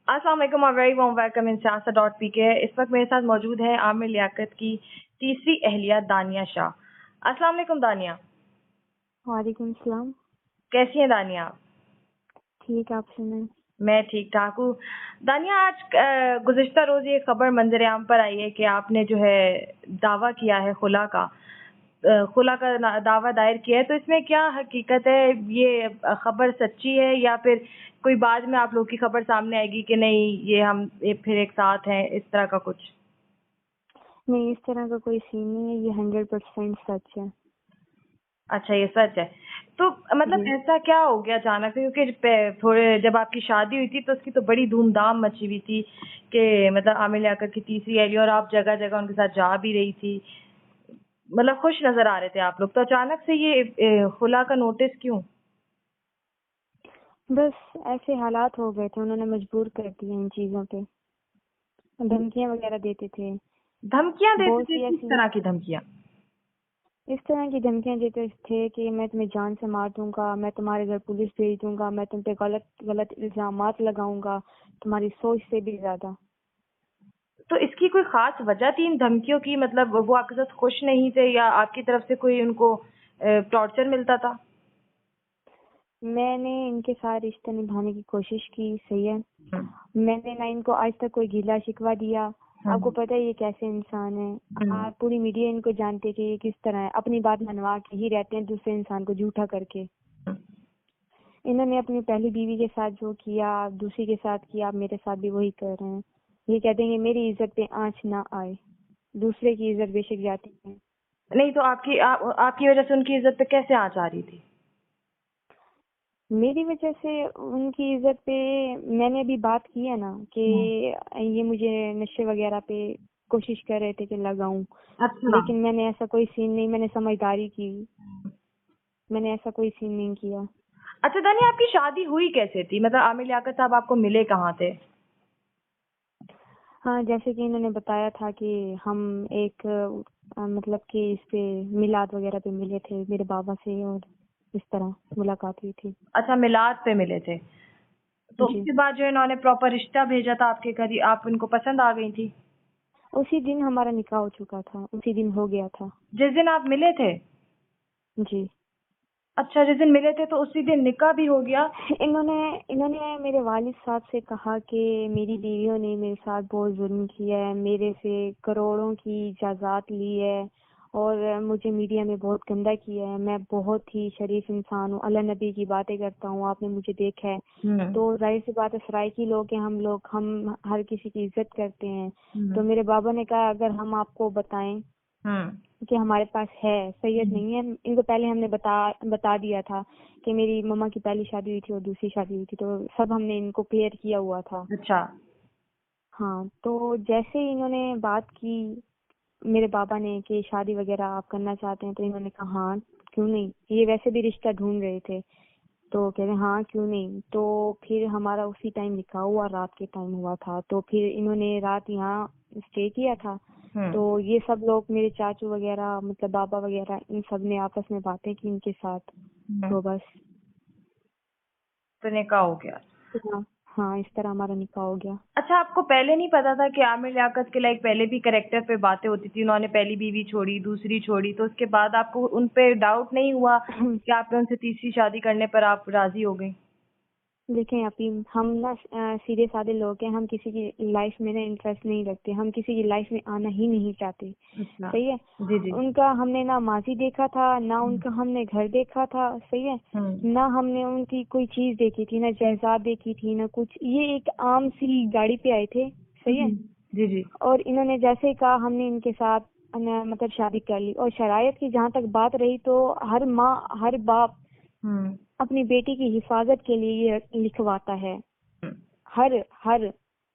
अस्सलाम वालेकुम और very warm welcome in siyaasat.pk। इस वक्त मेरे साथ मौजूद है आमिर लियाकत की तीसरी अहलिया दानिया शाह। अस्सलाम वालेकुम दानिया। वालेकुम सलाम। कैसी हैं दानिया आप? ठीक, आप सुनाएं। मैं ठीक ठाक हूँ। दानिया, आज गुज़िश्ता रोज ये खबर मंजर-ए-आम पर आई है कि आपने जो है दावा किया है खुला का दावा दायर किया है, तो इसमें क्या हकीकत है? ये खबर सच्ची है या फिर कोई बाद में आप लोग की खबर सामने आएगी कि नहीं ये हम ये फिर एक साथ हैं, इस तरह का कुछ? नहीं, इस तरह का कोई सीन नहीं है, ये 100% सच है। अच्छा, ये सच है। तो मतलब जी। ऐसा क्या हो गया अचानक से? क्योंकि थोड़े जब आपकी शादी हुई थी तो उसकी तो बड़ी धूमधाम मची हुई थी कि मतलब आमिर लियाकत की तीसरी अहलिया, और आप जगह जगह उनके साथ जा भी रही थी, मतलब खुश नजर आ रहे थे आप लोग। तो अचानक से ये खुला का नोटिस क्यों? बस ऐसे हालात हो गए थे, उन्होंने मजबूर कर दिया इन चीजों पे। धमकियां वगैरह देते थे, धमकियां देते बहुत थे? सी किस ऐसी तरह की धमकियां? इस तरह की धमकियां देते थे कि मैं तुम्हें जान से मार दूंगा, मैं तुम्हारे घर पुलिस भेज दूंगा, मैं तुम पे गलत गलत इल्जामात लगाऊंगा, तुम्हारी सोच से भी ज्यादा। तो इसकी कोई खास वजह थी इन धमकियों की? मतलब वो आपके साथ खुश नहीं थे या आपकी तरफ से कोई उनको टॉर्चर मिलता था? मैंने इनके साथ रिश्ता निभाने की कोशिश की, सही है। हम्म, मैंने ना इनको आज तक कोई गिला शिकवा दिया। आपको हम्म, पता है ये कैसे इंसान है। हम्म। पूरी मीडिया इनको जानती है कि ये किस तरह है, अपनी बात मनवा के ही रहते हैं दूसरे इंसान को झूठा करके। इन्होंने अपनी पहली बीवी के साथ जो किया, दूसरी के साथ किया, आप मेरे साथ भी वही कर रहे हैं। ये कहते हैं कि मेरी इज्जत पे आंच ना आए, दूसरे की इज्जत बेशक जाती है। नहीं तो आपकी वजह से उनकी इज्जत पे कैसे आँच आ रही थी? मेरी वजह से उनकी इज्जत पे मैंने अभी बात की है ना कि ये मुझे नशे वगैरह पे कोशिश कर रहे थे कि लगाऊं, अच्छा। लेकिन मैंने ऐसा कोई सीन नहीं, मैंने समझदारी की, मैंने ऐसा कोई सीन नहीं किया। अच्छा दानिया, आपकी शादी हुई कैसे थी? मतलब आमिर लियाकत साहब आपको मिले कहाँ थे? हाँ, जैसे कि इन्होंने बताया था कि हम एक मतलब कि इस पे मिलाद वगैरह पे मिले थे मेरे बाबा से, और इस तरह मुलाकात हुई थी। अच्छा, मिलाद पे मिले थे। तो जी। उसके बाद जो इन्होंने प्रॉपर रिश्ता भेजा था आपके घर, आप इनको पसंद आ गई थी? उसी दिन हमारा निकाह हो चुका था, उसी दिन हो गया था। जिस दिन आप मिले थे? जी। अच्छा, जिस दिन मिले थे तो उसी दिन निकाह भी हो गया? इन्होंने इन्होंने मेरे वालिद साहब से कहा कि मेरी बीवियों ने मेरे साथ बहुत जुल्म किया है, मेरे से करोड़ों की जायदाद ली है, और मुझे मीडिया में बहुत गंदा किया है। मैं बहुत ही शरीफ इंसान हूँ, अल्लाह नबी की बातें करता हूँ, आपने मुझे देखा है। हम्म, तो जाहिर सी बात है, सराइकी लोग हैं हम लोग, हम हर किसी की इज्जत करते हैं। तो हम्म, मेरे बाबा ने कहा अगर हम आपको बताएं हम्म, कि हमारे पास है, सैयद हम्म। नहीं है। इनको पहले हमने बता दिया था कि मेरी मम्मा की पहली शादी हुई थी और दूसरी शादी हुई थी, तो सब हमने इनको क्लियर किया हुआ था। अच्छा। हाँ, तो जैसे ही इन्होंने बात की मेरे बाबा ने कि शादी वगैरह आप करना चाहते हैं, तो इन्होंने कहा हाँ, क्यों नहीं। ये वैसे भी रिश्ता ढूंढ रहे थे, तो कह रहे हाँ क्यों नहीं। तो फिर हमारा उसी टाइम निकाह हुआ, रात के टाइम हुआ था। तो फिर इन्होंने रात यहाँ स्टे किया था। हम्म। तो ये सब लोग, मेरे चाचू वगैरह, मतलब बाबा वगैरह, इन सब ने आपस में बातें की इनके साथ। तो बस तो निकाह हो गया। हाँ, हाँ, इस तरह हमारा निकाह हो गया। अच्छा, आपको पहले नहीं पता था कि आमिर लियाकत के लाइक पहले भी कैरेक्टर पे बातें होती थी? उन्होंने पहली बीवी छोड़ी, दूसरी छोड़ी, तो उसके बाद आपको उन पे डाउट नहीं हुआ कि आपने उनसे तीसरी शादी करने पर आप राजी हो गई? देखें अभी हम ना सीधे साधे लोग हैं, हम किसी की लाइफ में ना इंटरेस्ट नहीं रखते, हम किसी की लाइफ में आना ही नहीं चाहते। अच्छा। सही है। जी, जी। उनका हमने ना माजी देखा था, ना उनका हमने घर देखा था, सही है। हुँ। ना हमने उनकी कोई चीज देखी थी, ना जायदाद देखी थी, ना कुछ। ये एक आम सी गाड़ी पे आए थे, सही है। हुँ। जी, जी। और इन्होंने जैसे ही कहा, हमने इनके साथ मतलब शादी कर ली। और शरायत की जहाँ तक बात रही, तो हर माँ हर बाप हुँ। अपनी बेटी की हिफाजत के लिए ये लिखवाता है। हुँ। हर हर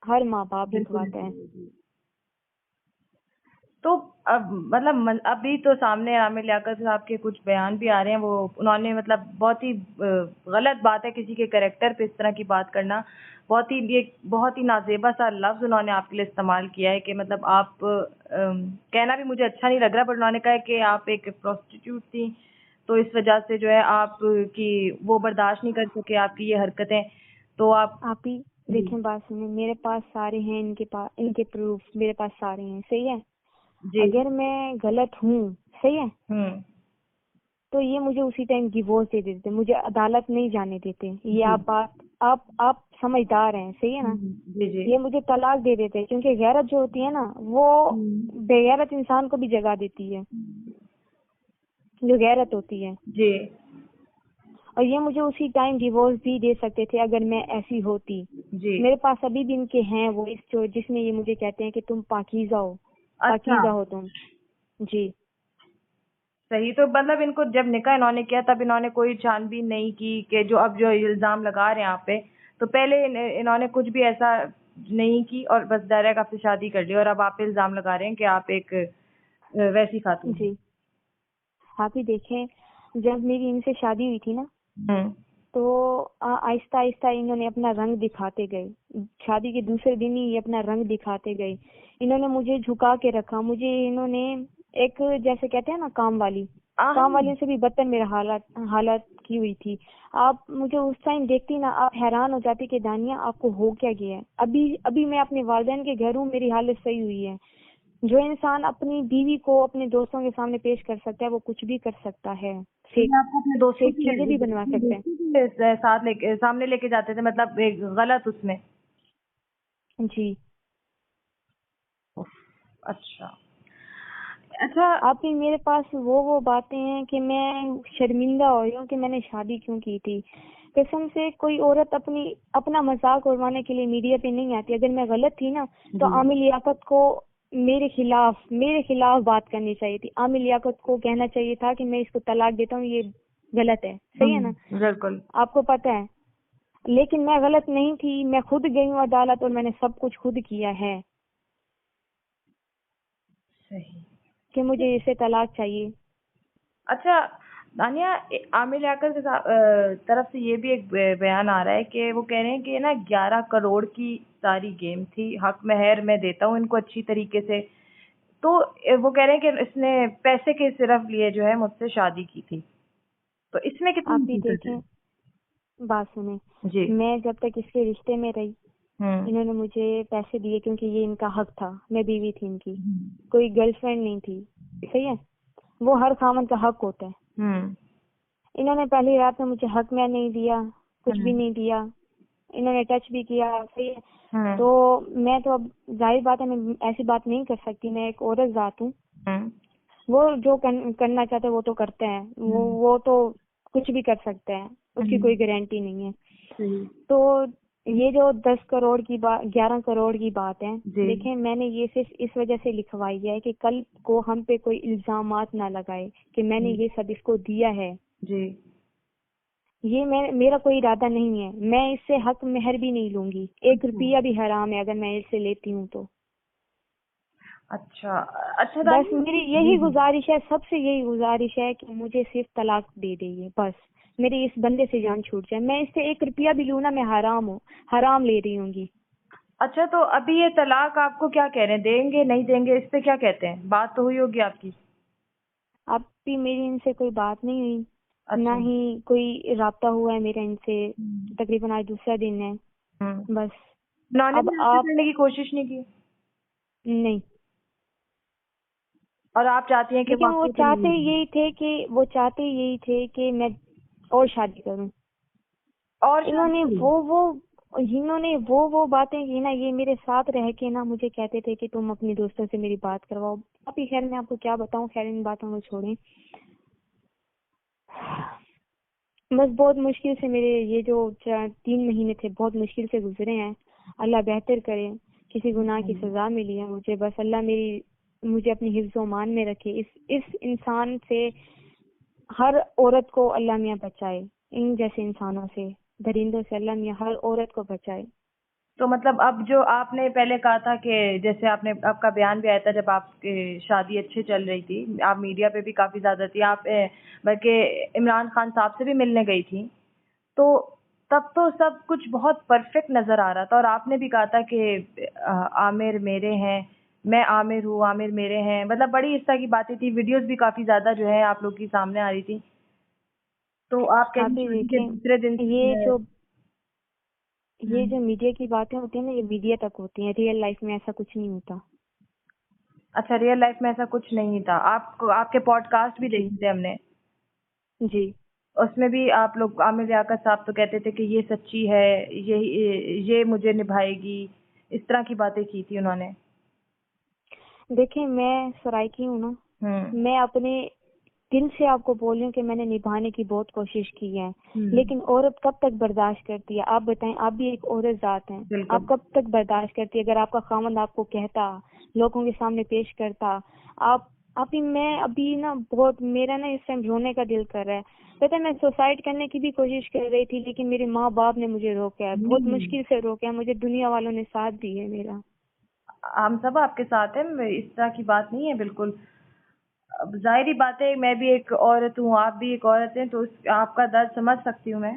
हर माँ बाप बिल्कुल, लिखवाता है। जी। तो अब मतलब अभी तो सामने आमिर लियाकत साहब के कुछ बयान भी आ रहे हैं, वो उन्होंने मतलब बहुत ही गलत बात है किसी के कैरेक्टर पे इस तरह की बात करना। बहुत ही नाजेबा सा लफ्ज उन्होंने आपके लिए इस्तेमाल किया है कि मतलब आप कहना भी मुझे अच्छा नहीं लग रहा, पर उन्होंने कहा है कि आप एक प्रोस्टिट्यूट थी, तो इस वजह से जो है आप की वो बर्दाश्त नहीं कर सके आपकी ये हरकतें। तो आप आप ही देखें बात सुनिए, मेरे पास सारे हैं, इनके प्रूफ मेरे पास सारे हैं, सही है। जी। अगर मैं गलत हूँ, सही है, तो ये मुझे उसी टाइम डिवोर्स दे देते, मुझे अदालत नहीं जाने देते। ये आप समझदार हैं, सही है ना। जी जी। ये मुझे तलाक दे देते, क्योंकि गैरत जो होती है ना, वो बेगैरत इंसान को भी जगा देती है, जो गैरत होती है। जी और ये मुझे उसी टाइम डिवोर्स भी दे सकते थे अगर मैं ऐसी होती। जी। मेरे पास अभी भी इनके हैं वो जिसमें ये मुझे कहते हैं कि तुम पाकीज़ा हो, अच्छा, पाकीज़ा हो तुम। जी। सही। तो मतलब इनको जब निकाह इन्होंने किया तब इन्होंने कोई छानबीन नहीं की कि जो अब जो इल्जाम लगा रहे हैं आप पे, तो पहले इन्होंने कुछ भी ऐसा नहीं की और बस डायरेक्ट आपसे शादी कर ली, और अब आप पे इल्जाम लगा रहे हैं कि आप एक वैसी खातून हैं। जी, आप ही देखें, जब मेरी इनसे शादी हुई थी ना, हम्म। तो आहिस्ता आहिस्ता इन्होंने अपना रंग दिखाते गए। शादी के दूसरे दिन ही ये अपना रंग दिखाते गए। इन्होंने मुझे झुका के रखा, मुझे इन्होंने एक, जैसे कहते हैं ना, काम वालियों से भी बदतर मेरा हालत की हुई थी। आप मुझे उस टाइम देखती ना, आप हैरान हो जाती कि दानिया आपको हो क्या गया है। अभी अभी मैं अपने वालिदैन के घर हूँ, मेरी हालत सही हुई है। जो इंसान अपनी बीवी को अपने दोस्तों के सामने पेश कर सकता है, वो कुछ भी कर सकता है। फेक ये आपको अपने दोस्तों फेक चीजें भी बनवा सकते हैं। के साथ लेके सामने लेके जाते थे, मतलब एक गलत उसमें। जी। अच्छा। अच्छा। आप ही मेरे पास वो बातें हैं कि मैं शर्मिंदा हो रही हूँ कि मैंने शादी क्यों की थी। कसम से कोई औरत अपना मजाक उड़वाने के लिए मीडिया पे नहीं आती। अगर मैं गलत थी ना, तो आमिर लियाकत को मेरे खिलाफ बात करनी चाहिए थी। आमिर लियाकत को कहना चाहिए था कि मैं इसको तलाक देता हूँ, ये गलत है, सही है ना। बिल्कुल आपको पता है, लेकिन मैं गलत नहीं थी। मैं खुद गई हूँ अदालत और मैंने सब कुछ खुद किया है सही। कि मुझे इससे तलाक चाहिए। अच्छा दानिया, आमिर लियाकत के तरफ से ये भी एक बयान आ रहा है कि वो कह रहे हैं कि ना 11 करोड़ की सारी गेम थी, हक महर मैं देता हूँ इनको अच्छी तरीके से। तो वो कह रहे हैं कि इसने पैसे के सिर्फ लिए जो है मुझसे शादी की थी। तो इसमें कितनी आप भी हकीकत है? देखें, बात सुने, जी। मैं जब तक इसके रिश्ते में रही, इन्होंने मुझे पैसे दिए क्योंकि ये इनका हक था। मैं बीवी थी इनकी, कोई गर्लफ्रेंड नहीं थी, सही है। वो हर खामन का हक होता है। इन्होंने पहली रात में मुझे हक में नहीं दिया, कुछ भी नहीं दिया। इन्होंने टच भी किया, सही है। तो मैं तो, अब जाहिर बात है, मैं ऐसी बात नहीं कर सकती। मैं एक औरत जात हूँ। वो जो करना चाहते हैं वो तो करते हैं। वो तो कुछ भी कर सकते हैं, उसकी कोई गारंटी नहीं है। तो ये जो 10 करोड़ की बात, 11 करोड़ की बात है, देखें, मैंने ये सिर्फ इस वजह से लिखवाई है कि कल को हम पे कोई इल्जामात ना लगाए कि मैंने ये सब इसको दिया है। जी। ये मेरा कोई इरादा नहीं है। मैं इससे हक मेहर भी नहीं लूंगी। 1 रुपया भी हराम है अगर मैं इससे लेती हूँ तो। अच्छा अच्छा बस दानिया। मेरी यही गुजारिश है, सबसे यही गुजारिश है कि मुझे सिर्फ तलाक दे दीजिए। बस मेरी इस बंदे से जान छूट जाए। मैं इससे 1 रुपया भी लूँ ना, मैं हराम ले रही हूँगी। अच्छा, तो अभी ये तलाक आपको क्या कह रहे हैं, देंगे नहीं देंगे, इस पे क्या कहते हैं? बात तो हुई होगी आपकी। अब भी मेरी इनसे कोई बात नहीं हुई, ना अच्छा। ही कोई राब्ता हुआ है मेरा इनसे। तकरीबन आज दूसरा दिन है। बस उन्होंने अब भी आपसे आप, करने की कोशिश नहीं की? नहीं। और आप चाहती हैं कि लेकिन वो वाकई में चाहते नहीं? यही थे कि मैं और शादी करूं। और शादी इन्होंने करी? वो बातें की ना, ये मेरे साथ रह के ना मुझे कहते थे कि तुम अपनी दोस्तों से मेरी बात करवाओ। अभी खैर मैं आपको क्या बताऊं, खैर इन बातों को छोड़ें। बस बहुत मुश्किल से मेरे ये जो 3 महीने थे, बहुत मुश्किल से गुजरे हैं। अल्लाह बेहतर करे। किसी गुनाह की सजा मिली है मुझे, बस अल्लाह मुझे अपनी हिफ्ज़ मान में रखे। इस इंसान से, हर औरत को अल्लाह मियाँ बचाए। इन जैसे इंसानों से, दरिंदों से अल्लाह मियाँ हर औरत को बचाए। तो मतलब अब जो आपने पहले कहा था कि जैसे आपने, आपका बयान भी आया था जब आपकी शादी अच्छी चल रही थी, आप मीडिया पे भी काफी ज्यादा थी, आप बल्कि इमरान खान साहब से भी मिलने गई थी, तो तब तो सब कुछ बहुत परफेक्ट नजर आ रहा था, और आपने भी कहा था कि आमिर मेरे हैं, मैं आमिर हूँ, आमिर मेरे हैं, मतलब बड़ी इस तरह की बातें थी। वीडियोस भी काफी ज्यादा जो है आप लोग की सामने आ रही थी। तो आप कह आप रही ही शादी के देखें, दूसरे दिन ये जो ये जो मीडिया की बातें होती है ना, ये मीडिया तक होती हैं, रियल लाइफ में ऐसा कुछ नहीं होता। अच्छा, रियल लाइफ में ऐसा कुछ नहीं था। आपको आपके पॉडकास्ट भी जी देखे थे हमने, जी। उसमें भी आप लोग आमिर लियाकत साहब तो कहते थे कि ये सच्ची है, ये मुझे निभाएगी, इस तरह की बातें की थी उन्होंने। देखिए, मैं सराइकी हूँ ना, हम्म। मैं अपने दिल से आपको बोल रही हूँ कि मैंने निभाने की बहुत कोशिश की है, हम्म। लेकिन औरत कब तक बर्दाश्त करती है? आप बताएं, आप भी एक औरत जात हैं, बिल्कुल। आप कब तक बर्दाश्त करती है? अगर आपका खामंद आपको कहता, लोगों के सामने पेश करता, आप अभी मैं अभी ना बहुत, मेरा ना इस टाइम रोने का दिल कर रहा है। पता है, मैं सुसाइड करने की भी कोशिश कर रही थी, लेकिन मेरे माँ बाप ने मुझे रोका है, बहुत नहीं, मुश्किल से रोका है मुझे, दुनिया वालों ने साथ दी है मेरा। हम सब आपके साथ हैं, इस तरह की बात नहीं है बिल्कुल। अब जाहिर बात है, मैं भी एक औरत हूँ, आप भी एक औरत हैं, तो आपका दर्द समझ सकती हूँ मैं।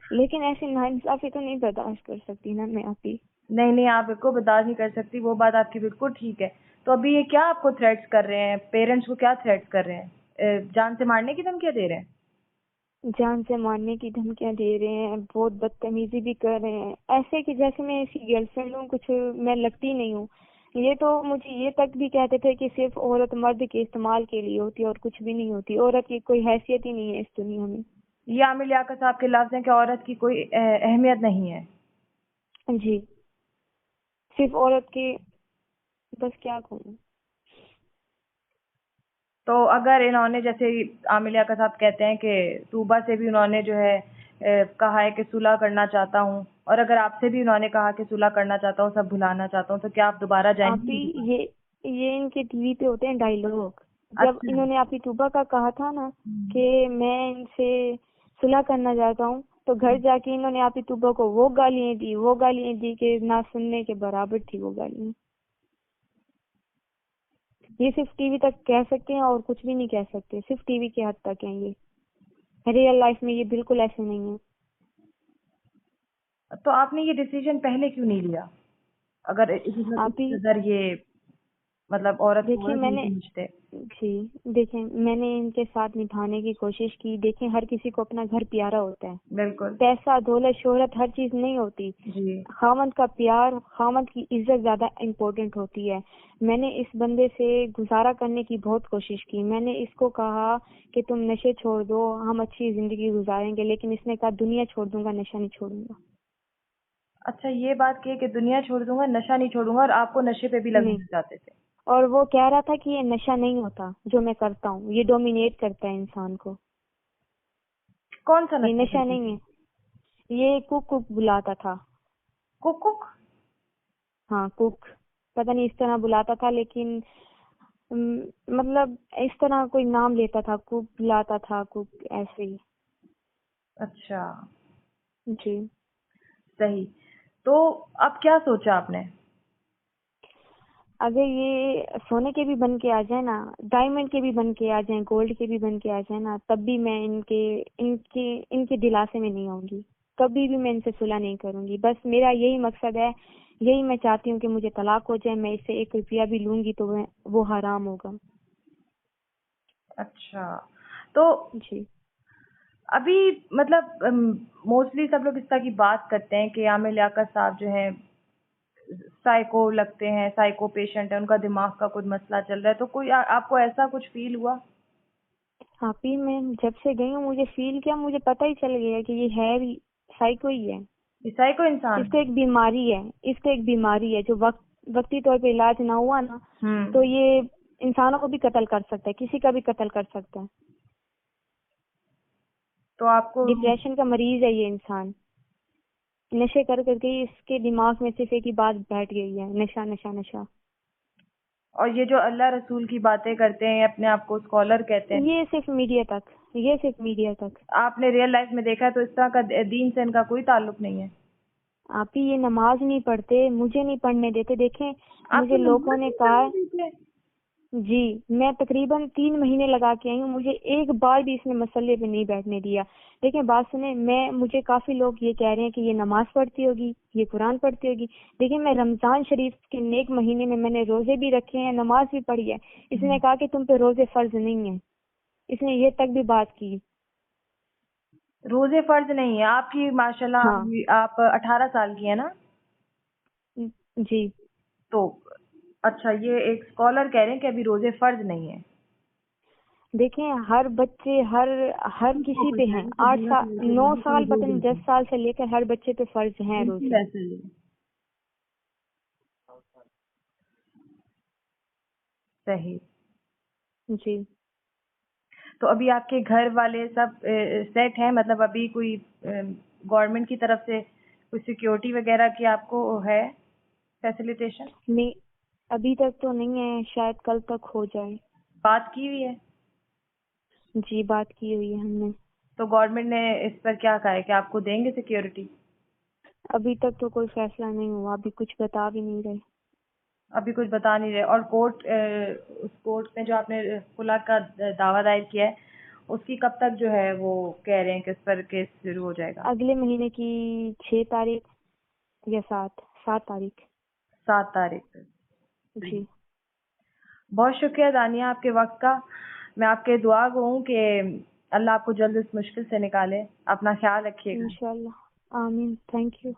लेकिन ऐसी नाइंसाफी तो नहीं बर्दाश्त कर सकती ना मैं अभी। नहीं नहीं, आप बिल्कुल बर्दाश्त नहीं कर सकती, वो बात आपकी बिल्कुल ठीक है। तो अभी ये क्या आपको थ्रेट्स कर रहे हैं, पेरेंट्स को क्या थ्रेट्स कर रहे हैं? जान से मारने की धमकियां दे रहे हैं? जान से मारने की धमकियां दे रहे हैं, बहुत बदतमीजी भी कर रहे हैं, ऐसे कि जैसे मैं इसकी गर्लफ्रेंड हूँ, कुछ मैं लगती नहीं हूँ। ये तो मुझे ये तक भी कहते थे कि सिर्फ औरत मर्द के इस्तेमाल के लिए होती है और कुछ भी नहीं होती, औरत की कोई हैसियत ही नहीं है इस दुनिया में। ये आमिर लियाकत साहब के लफ्ज हैं कि औरत की कोई अहमियत नहीं है। जी, सिर्फ औरत की, बस क्या कहूँ। तो अगर इन्होंने, जैसे आमिर लियाकत साहब कहते हैं कि तूबा से भी उन्होंने जो है कहा है कि सुलह करना चाहता हूँ, और अगर आपसे भी उन्होंने कहा कि सुलह करना चाहता हूँ, सब भुलाना चाहता हूँ, तो क्या आप दोबारा आप जाएंगे ही, उनके पास? ये इनके टीवी पे होते हैं डायलॉग। जब अच्छा। इन्होंने आपकी तूबा का कहा था ना हम्म। कि मैं इनसे सुलह करना चाहता हूँ, तो घर जाके इन्होंने आपकी तूबा को वो गालियां दी कि ना सुनने के बराबर थी वो गालियां। ये सिर्फ टीवी तक कह सकते हैं और कुछ भी नहीं कह सकते, सिर्फ टीवी के हद तक है ये। रियल लाइफ में ये बिल्कुल ऐसे नहीं है। तो आपने ये डिसीजन पहले क्यों नहीं लिया, अगर आप इस ही कदर ये मतलब औरत को देखिए, औरत नहीं मैंने समझते? जी देखिए, मैंने इनके साथ निभाने की कोशिश की। देखिए, हर किसी को अपना घर प्यारा होता है, बिल्कुल। पैसा दौलत शोहरत हर चीज नहीं होती। जी। खामद का प्यार, खामद की इज्जत ज्यादा इम्पोर्टेंट होती है। मैंने इस बंदे से गुजारा करने की बहुत कोशिश की, मैंने इसको कहा कि तुम नशे छोड़ दो, हम अच्छी जिंदगी गुजारेंगे, लेकिन इसने कहा दुनिया छोड़ दूंगा, नशा नहीं छोड़ूंगा। अच्छा, ये बात की है कि दुनिया छोड़ दूंगा, नशा नहीं छोड़ूंगा, और आपको नशे पे भी लगने नहीं, लग जाते थे? और वो कह रहा था कि ये नशा नहीं होता जो मैं करता हूँ, ये डोमिनेट करता है इंसान को, कौन सा ये नशा नशा करते नहीं थे? है। ये कुक कुक बुलाता था। Cook cook? हाँ, कुक, पता नहीं इस तरह बुलाता था, लेकिन मतलब इस तरह कोई नाम लेता था, कुक बुलाता था, कुक ऐसे ही। अच्छा। जी। सही। तो अब क्या सोचा आपने? अगर ये सोने के भी बन के आ जाए ना, डायमंड के भी बन के आ जाए, गोल्ड के भी बन के आ जाए ना, तब भी मैं इनके इनके इनके दिलासे में नहीं आऊंगी, कभी भी मैं इनसे सुलह नहीं करूंगी। बस मेरा यही मकसद है, यही मैं चाहती हूँ कि मुझे तलाक हो जाए, मैं इससे 1 रुपया भी लूंगी तो वो हराम होगा। अच्छा। तो जी। अभी मतलब मोस्टली सब लोग इस तरह की बात करते हैं कि आमिर लियाकत साहब जो हैं साइको लगते हैं, साइको पेशेंट है, उनका दिमाग का कुछ मसला चल रहा है, तो कोई आपको ऐसा कुछ फील हुआ? हाँ पी, मैं जब से गई हूँ मुझे फील किया, मुझे पता ही चल गया कि ये है भी साइको ही है। ये साइको इंसान इसको है? एक बीमारी है, इसको एक बीमारी है, जो वक्ती तौर पे इलाज ना हुआ ना, तो हम्म। ये इंसानों को भी कत्ल कर सकता है, किसी का भी कत्ल कर सकता है। तो आपको, डिप्रेशन का मरीज है ये इंसान। नशे कर करके ही इसके दिमाग में सिर्फ एक ही बात बैठ गई है, नशा नशा नशा। और ये जो अल्लाह रसूल की बातें करते हैं, अपने आप को स्कॉलर कहते हैं, ये सिर्फ मीडिया तक, ये सिर्फ मीडिया तक। आपने रियल लाइफ में देखा है तो इस तरह का दीन से इनका कोई ताल्लुक नहीं है? आप ही, ये नमाज नहीं पढ़ते, मुझे नहीं पढ़ने देते। देखें, आपको मुझे लोगों नमाज ने नहीं कहा, पढ़ने देते? जी, मैं तकरीबन 3 महीने लगा के आई हूँ, मुझे एक बार भी इसने मसले पे नहीं बैठने दिया। देखिए बात सुने, मुझे काफी लोग ये कह रहे हैं कि ये नमाज पढ़ती होगी, ये कुरान पढ़ती होगी। देखिए, मैं रमजान शरीफ के नेक महीने में मैंने रोजे भी रखे हैं, नमाज भी पढ़ी है। इसने कहा कि तुम पे रोजे फर्ज नहीं है, इसने ये तक भी बात की। रोजे फर्ज नहीं है आपकी माशाल्लाह। हाँ। आप 18 साल की है ना? जी। तो अच्छा, ये एक स्कॉलर कह रहे हैं कि अभी रोजे फर्ज नहीं है। देखें, हर बच्चे हर हर उनको किसी पे पता है हैं। कि 12 साल के 9 रोजे साल फर्ज हो पता नहीं, गए 10 थे। साल से लेकर हर बच्चे पे फर्ज हैं बिल्कुल रोजे। ऐसा ही है। सही। जी। तो अभी आपके घर वाले सब सेट हैं, मतलब अभी कोई गवर्नमेंट की तरफ से कोई सिक्योरिटी वगैरह की आपको है फैसिलिटेशन? नहीं, अभी तक तो नहीं है, शायद कल तक हो जाए। बात की हुई है? जी, बात की हुई है हमने। तो गवर्नमेंट ने इस पर क्या कहा है कि आपको देंगे सिक्योरिटी? अभी तक तो कोई फैसला नहीं हुआ, अभी कुछ बता भी नहीं रहे। अभी कुछ बता नहीं रहे। और कोर्ट उस कोर्ट में जो आपने खुला का दावा दायर किया है, उसकी कब तक जो है वो कह रहे हैं कि इस पर केस शुरू हो जाएगा? अगले महीने की 6 तारीख या 7 तारीख। 7 तारीख तक। जी। बहुत शुक्रिया दानिया आपके वक्त का। मैं आपके दुआ गो हूँ कि अल्लाह आपको जल्द इस मुश्किल से निकाले। अपना ख्याल रखिएगा। इंशाल्लाह। आमीन। Thank you.